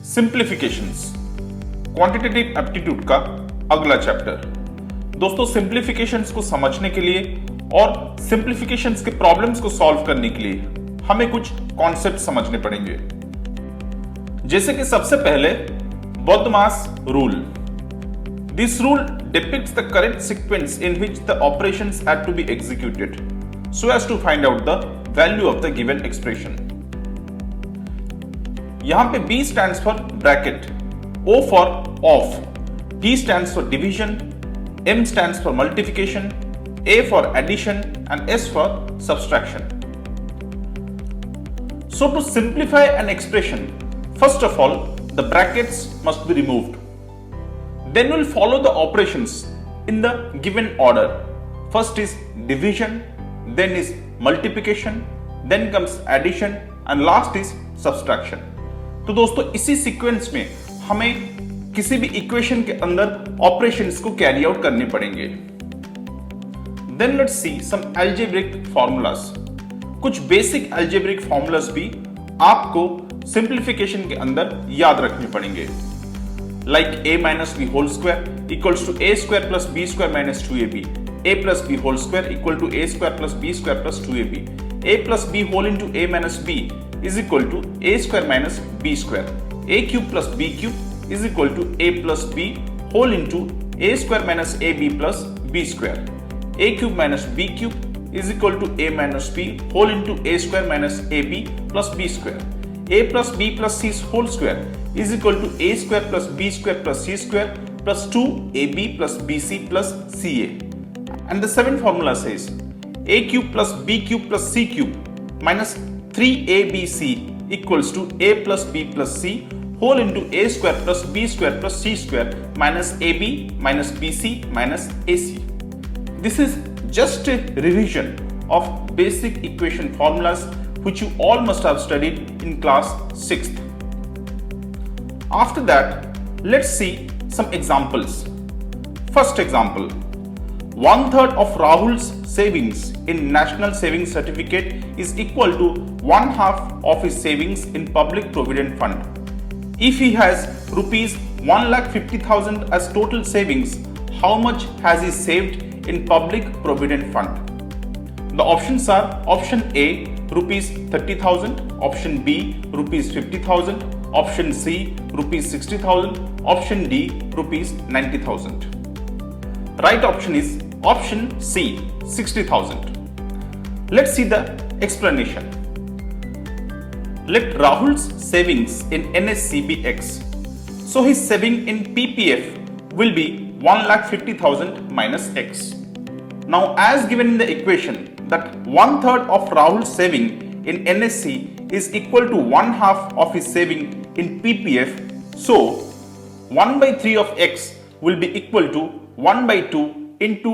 Simplifications, quantitative aptitude का अगला chapter. दोस्तों, सिंप्लीफिकेशंस को समझने के लिए और सिंप्लीफिकेशंस के प्रॉब्लम्स को सॉल्व करने के लिए हमें कुछ कॉन्सेप्ट समझने पड़ेंगे। जैसे कि सबसे पहले BODMAS rule. This rule depicts the correct sequence in which the operations had to be executed so as to find out the value of the given expression. यहां पे B stands for bracket, O for off, D stands for division, M stands for multiplication, A for addition and S for subtraction. So to simplify an expression, first of all, the brackets must be removed. Then we'll follow the operations in the given order. First is division, then is multiplication, then comes addition and last is subtraction. तो दोस्तों, इसी sequence में हमें किसी भी equation के अंदर operations को कैरी आउट करने पड़ेंगे। Then let's see some algebraic formulas. कुछ बेसिक अलजेब्रिक फॉर्मूलाज भी आपको सिंप्लीफिकेशन के अंदर याद रखने पड़ेंगे, like a minus b whole square equals to a square plus b square minus 2ab, a plus b whole square equal to a square plus b square plus 2ab, a plus b whole into a minus b is equal to a square minus b square, a cube plus b cube is equal to a plus b whole into a square minus ab plus b square, a cube minus b cube is equal to a minus b whole into a square minus ab plus b square, a plus b plus c whole square is equal to a square plus b square plus c square plus 2ab plus bc plus ca. And the seventh formula says a cube plus b cube plus c cube minus 3abc equals to a plus b plus c whole into a square plus b square plus c square minus ab minus bc minus ac. This is just a revision of basic equation formulas which you all must have studied in class 6th. After that, let's see some examples. First example, 1/3 of Rahul's savings in National Savings Certificate is equal to 1/2 of his savings in Public Provident Fund. If he has rupees 1,50,000 as total savings, how much has he saved in Public Provident Fund? The options are option A, rupees 30,000, option B, rupees 50,000, option C, rupees 60,000, option D, rupees 90,000. Right option is option C, 60,000. Let's see the explanation. Let Rahul's savings in NSC be X. So his saving in PPF will be 1,50,000 minus X. Now, as given in the equation that 1/3 of Rahul's saving in NSC is equal to 1/2 of his saving in PPF, so 1/3 of X will be equal to 1/2 into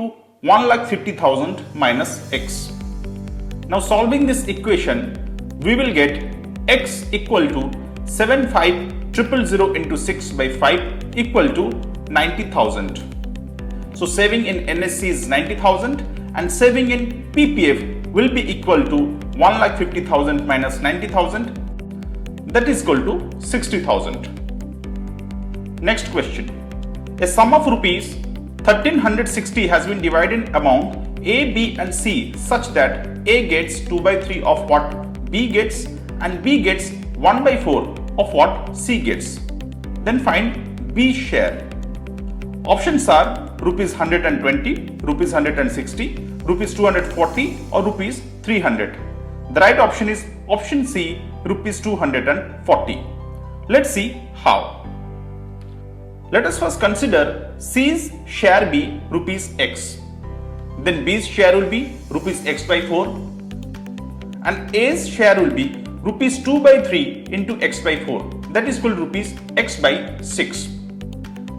1,50,000 minus X. Now, solving this equation, we will get X equal to 75,000 into 6 by 5 equal to 90,000. So saving in NSC is 90,000 and saving in PPF will be equal to 1,50,000 minus 90,000, that is equal to 60,000. Next question. A sum of rupees 1,360 has been divided among A, B and C such that A gets 2/3 of what B gets and B gets 1/4 of what C gets. Then find B's share. Options are rupees 120, rupees 160, rupees 240 or rupees 300. The right option is option C, rupees 240. Let's see how. Let us first consider C's share be rupees X. Then B's share will be rupees X by 4 and A's share will be rupees 2/3 into X by 4, that is equal to rupees X by 6.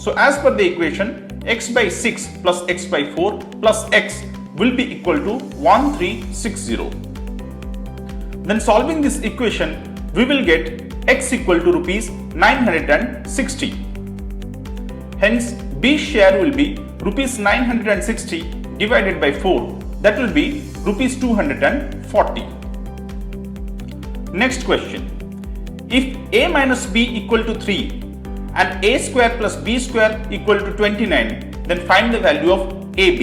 So as per the equation, X by 6 plus X by 4 plus X will be equal to 1360. Then solving this equation, we will get X equal to rupees 960. Hence, B's share will be rupees 960 divided by 4, that will be rupees 240. Next question. If a minus b equal to 3 and a square plus b square equal to 29, then find the value of ab.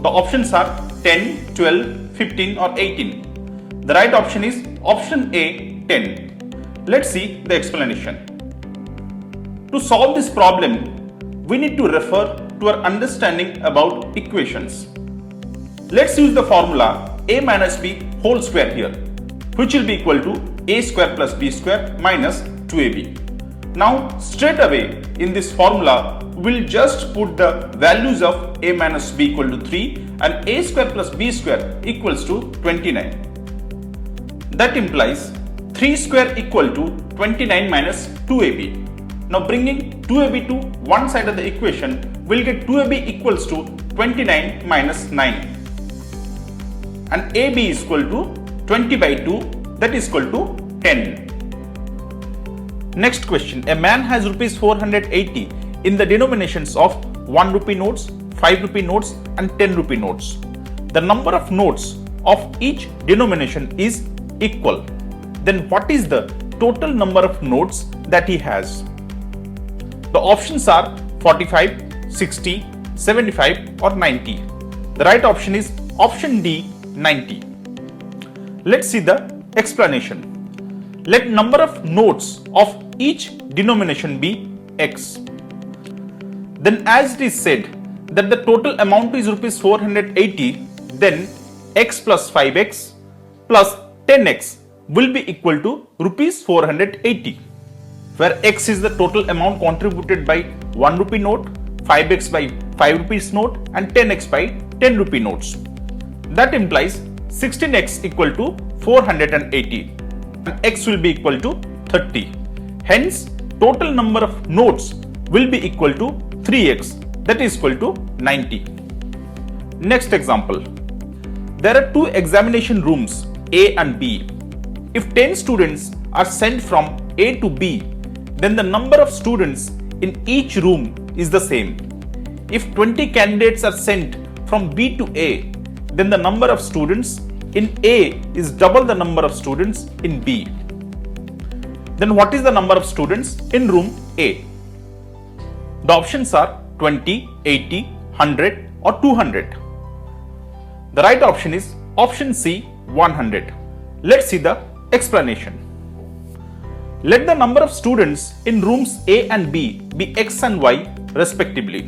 The options are 10, 12, 15 or 18. The right option is option A, 10. Let's see the explanation. To solve this problem, we need to refer to our understanding about equations. Let's use the formula a minus b whole square here, which will be equal to a square plus b square minus 2ab. Now straight away in this formula, we'll just put the values of a minus b equal to 3 and a square plus b square equals to 29. That implies 3 square equal to 29 minus 2ab. Now bringing 2ab to one side of the equation, we'll get 2ab equals to 29 minus 9. And ab is equal to 20 by 2, that is equal to 10. Next question. A man has rupees 480 in the denominations of 1 rupee notes, 5 rupee notes and 10 rupee notes. The number of notes of each denomination is equal. Then what is the total number of notes that he has? The options are 45, 60, 75 or 90. The right option is option D, 90. Let's see the explanation. Let number of notes of each denomination be x. Then as it is said that the total amount is rupees 480, then x plus 5x plus 10x will be equal to rupees 480, where x is the total amount contributed by 1 rupee note, 5x by 5 rupees note and 10x by 10 rupee notes. That implies 16x equal to 480 and x will be equal to 30. Hence, total number of notes will be equal to 3x, that is equal to 90. Next example. There are two examination rooms A and B. If 10 students are sent from A to B, then the number of students in each room is the same. If 20 candidates are sent from B to A, then the number of students in A is double the number of students in B. Then what is the number of students in room A? The options are 20, 80, 100 or 200. The right option is option C, 100. Let's see the explanation. Let the number of students in rooms A and B be x and y respectively.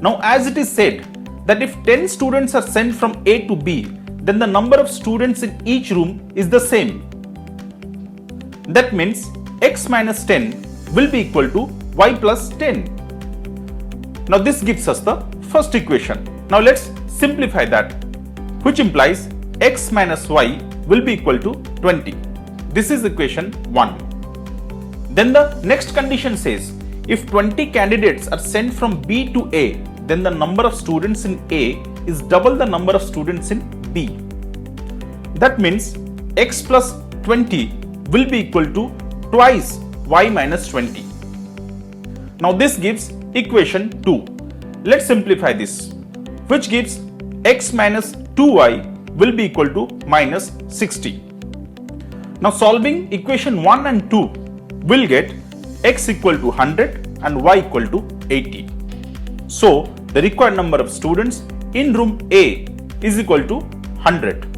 Now as it is said that if 10 students are sent from A to B, then the number of students in each room is the same. That means x minus 10 will be equal to y plus 10. Now this gives us the first equation. Now let's simplify that, which implies x minus y will be equal to 20. This is equation 1. Then the next condition says if 20 candidates are sent from B to A, then the number of students in A is double the number of students in B. That means x plus 20 will be equal to twice y minus 20. Now this gives equation 2. Let's simplify this, which gives x minus 2y will be equal to minus 60. Now solving equation 1 and 2 will get x equal to 100 and y equal to 80. So the required number of students in room A is equal to 100.